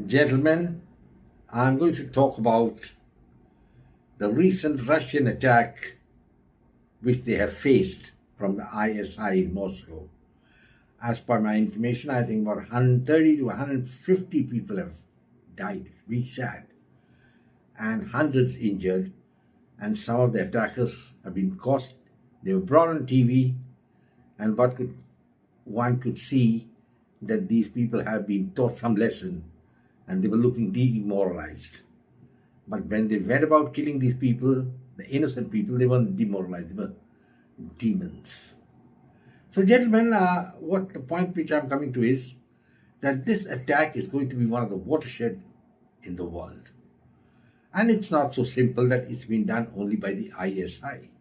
Gentlemen, I'm going to talk about the recent Russian attack which they have faced from the ISI in Moscow. As per my information, I think about 130 to 150 people have died, it's sad, and hundreds injured, and some of the attackers have been caught. They were brought on TV, and one could see that these people have been taught some lesson and they were looking demoralized. But when they went about killing these people, the innocent people, they weren't demoralized, they were demons. So, gentlemen, what the point which I'm coming to is that this attack is going to be one of the watershed in the world. And it's not so simple that it's been done only by the ISI.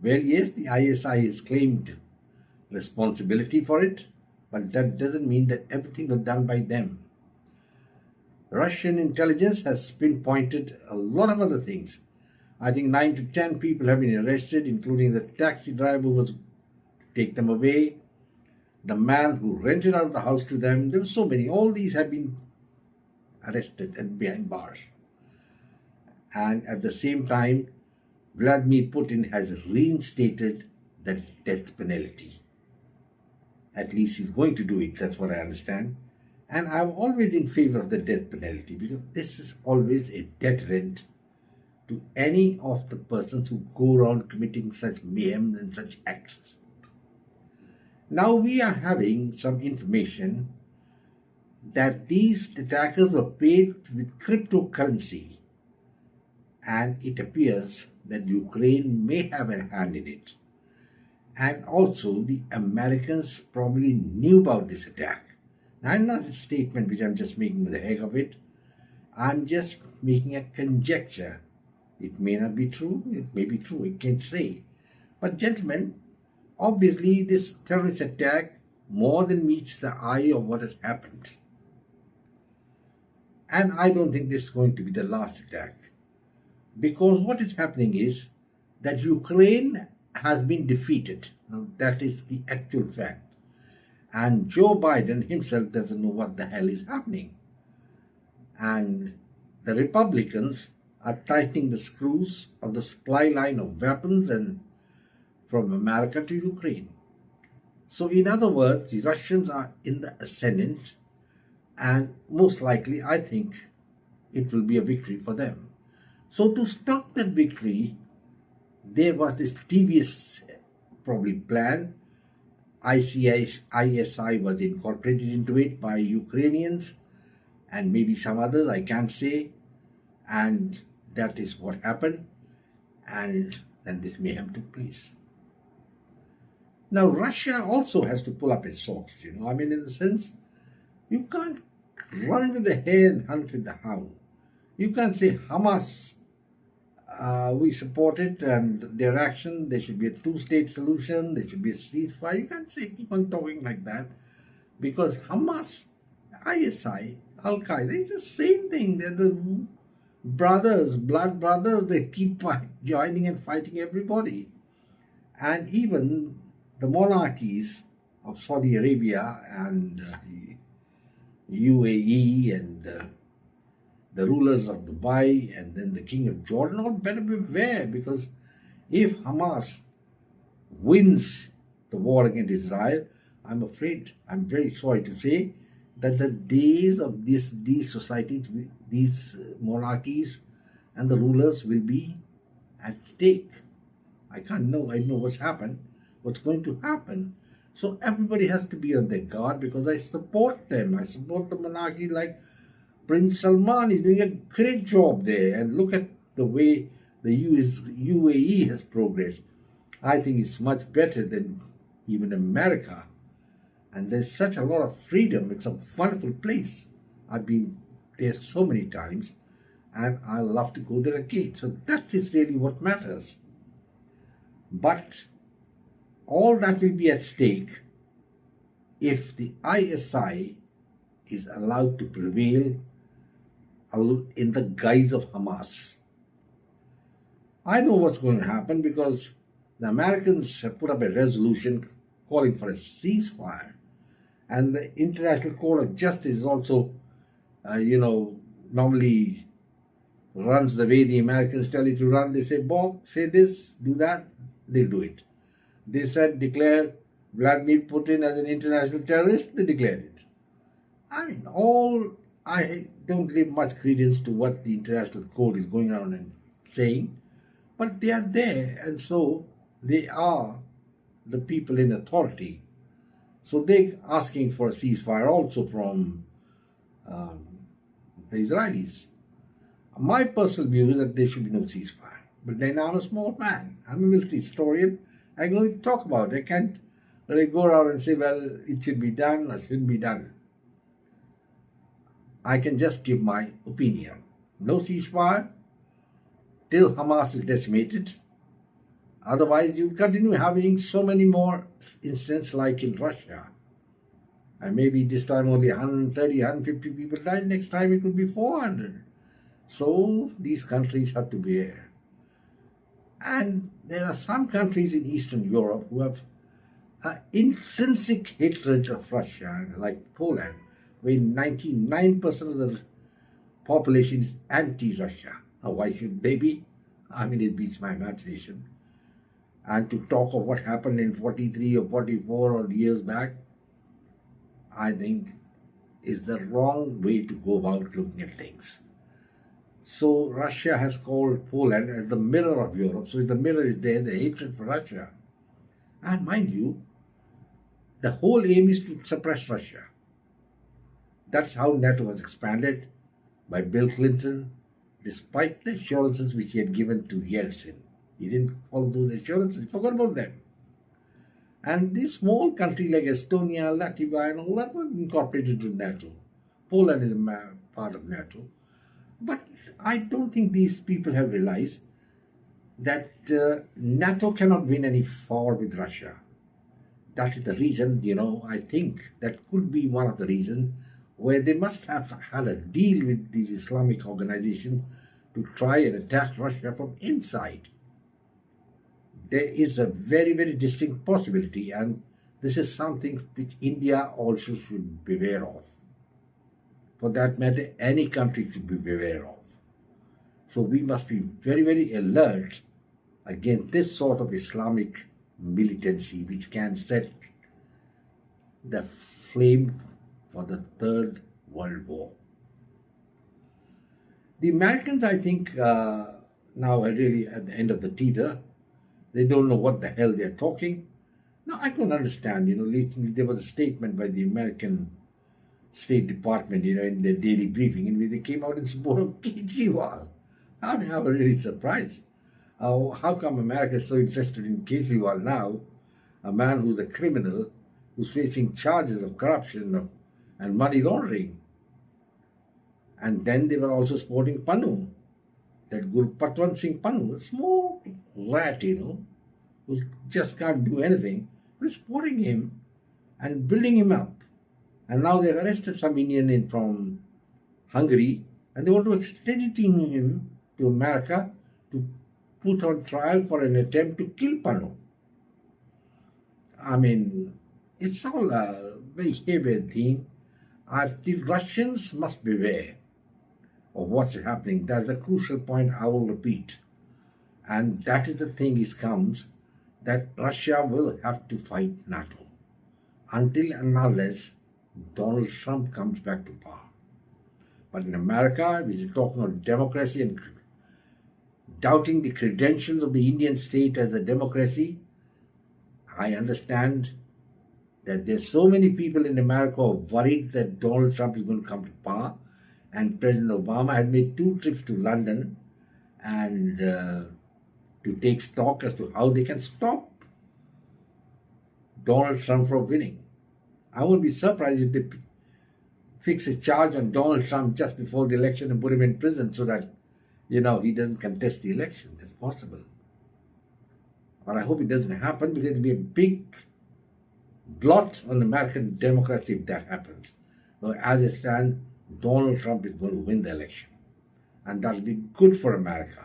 Well, yes, the ISI has claimed responsibility for it, but that doesn't mean that everything was done by them. Russian intelligence has pinpointed a lot of other things. I think 9 to 10 people have been arrested, including the taxi driver who was to take them away, the man who rented out the house to them. There were so many. All these have been arrested and behind bars. And at the same time, Vladimir Putin has reinstated the death penalty. At least he's going to do it, that's what I understand. And I'm always in favor of the death penalty because this is always a deterrent to any of the persons who go around committing such mayhem and such acts. Now we are having some information that these attackers were paid with cryptocurrency, and it appears that Ukraine may have a hand in it. And also the Americans probably knew about this attack. Now, I'm not a statement which I'm just making for the heck of it. I'm just making a conjecture. It may not be true, it may be true, I can't say. But gentlemen, obviously this terrorist attack more than meets the eye of what has happened. And I don't think this is going to be the last attack. Because what is happening is that Ukraine has been defeated. Now, that is the actual fact. And Joe Biden himself doesn't know what the hell is happening. And the Republicans are tightening the screws of the supply line of weapons and from America to Ukraine. So in other words, the Russians are in the ascendant, and most likely I think it will be a victory for them. So to stop that victory, there was this devious probably plan. ISI was incorporated into it by Ukrainians and maybe some others, I can't say. And that is what happened. And then this mayhem took place. Now, Russia also has to pull up its socks, I mean, in the sense, you can't run with the hare and hunt with the hound. You can't say Hamas, we support it and their action, there should be a two-state solution, there should be a ceasefire. You can't say, keep on talking like that, because Hamas, ISI, Al-Qaeda, it's the same thing. They're the brothers, blood brothers. They keep joining and fighting everybody. And even the monarchies of Saudi Arabia and UAE and the rulers of Dubai and then the king of Jordan all better beware, because if Hamas wins the war against Israel, I'm afraid, I'm very sorry to say, that the days of these societies, these monarchies and the rulers will be at stake. I know what's going to happen. So everybody has to be on their guard, because I support them. I support the monarchy like Prince Salman is doing a great job there, and look at the way the UAE has progressed. I think it's much better than even America, and there's such a lot of freedom. It's a wonderful place. I've been there so many times, and I love to go there again. So that is really what matters. But all that will be at stake if the ISI is allowed to prevail in the guise of Hamas. I know what's going to happen, because the Americans have put up a resolution calling for a ceasefire, and the International Court of Justice is also normally runs the way the Americans tell it to run. They say, Bob, say this, do that, they'll do it. They said, declare Vladimir Putin as an international terrorist, they declared it. I don't give much credence to what the international code is going around and saying, but they are there, and so they are the people in authority. So they're asking for a ceasefire also from um, the Israelis. My personal view is that there should be no ceasefire. But then I'm a small man. I'm a military historian. I can only talk about it. I can't really go around and say, well, it should be done or shouldn't be done. I can just give my opinion. No ceasefire till Hamas is decimated. Otherwise, you continue having so many more incidents like in Russia. And maybe this time only 130, 150 people died. Next time it will be 400. So these countries have to bear. And there are some countries in Eastern Europe who have an intrinsic hatred of Russia, like Poland, where 99% of the population is anti-Russia. Now, why should they be? It beats my imagination. And to talk of what happened in 43 or 44 or years back, I think is the wrong way to go about looking at things. So Russia has called Poland as the mirror of Europe. So if the mirror is there, the hatred for Russia. And mind you, the whole aim is to suppress Russia. That's how NATO was expanded by Bill Clinton, despite the assurances which he had given to Yeltsin. He didn't follow those assurances, he forgot about them. And this small country like Estonia, Latvia, and all that were incorporated into NATO. Poland is a part of NATO. But I don't think these people have realized that NATO cannot win any war with Russia. That is the reason, I think that could be one of the reasons where they must have had a deal with these Islamic organizations to try and attack Russia from inside. There is a very, very distinct possibility, and this is something which India also should beware of. For that matter, any country should be beware of. So we must be very, very alert against this sort of Islamic militancy which can set the flame for the Third World War. The Americans, I think, now are really at the end of the tether. They don't know what the hell they're talking. Now, I can understand, recently there was a statement by the American State Department, in their daily briefing, in which they came out in support of Kejriwal. I was really surprised. How come America is so interested in Kejriwal now, a man who's a criminal, who's facing charges of corruption and money laundering? And then they were also supporting Panu, that Guru Patwant Singh Panu, a small rat, who just can't do anything, but supporting him and building him up. And now they've arrested some Indian from Hungary, and they want to extradite him to America to put on trial for an attempt to kill Panu. It's all a very heavy thing. The Russians must beware of what's happening. That's the crucial point I will repeat. And that is the thing comes that Russia will have to fight NATO until and unless Donald Trump comes back to power. But in America, which is talking of democracy and doubting the credentials of the Indian state as a democracy, I understand that there's so many people in America who are worried that Donald Trump is going to come to power, and President Obama has made 2 trips to London and to take stock as to how they can stop Donald Trump from winning. I won't be surprised if they fix a charge on Donald Trump just before the election and put him in prison so that, he doesn't contest the election. That's possible. But I hope it doesn't happen, because it'll be a big blot on American democracy if that happens. So as it stands, Donald Trump is going to win the election. And that'll be good for America.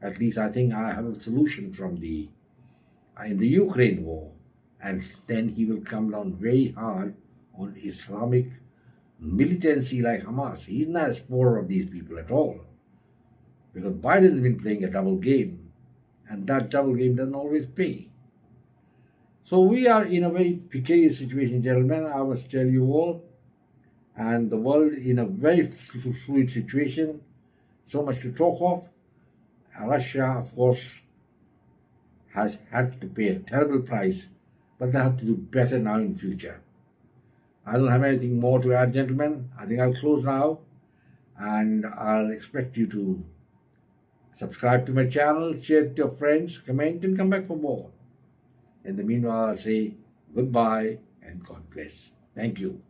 At least I think I have a solution in the Ukraine war. And then he will come down very hard on Islamic militancy like Hamas. He's not a supporter of these people at all. Because Biden's been playing a double game, and that double game doesn't always pay. So we are in a very precarious situation, gentlemen, I must tell you all. And the world in a very fluid situation. So much to talk of. Russia, of course, has had to pay a terrible price, but they have to do better now in future. I don't have anything more to add, gentlemen. I think I'll close now, and I'll expect you to subscribe to my channel, share it to your friends, comment, and come back for more. In the meanwhile, I'll say goodbye and God bless. Thank you.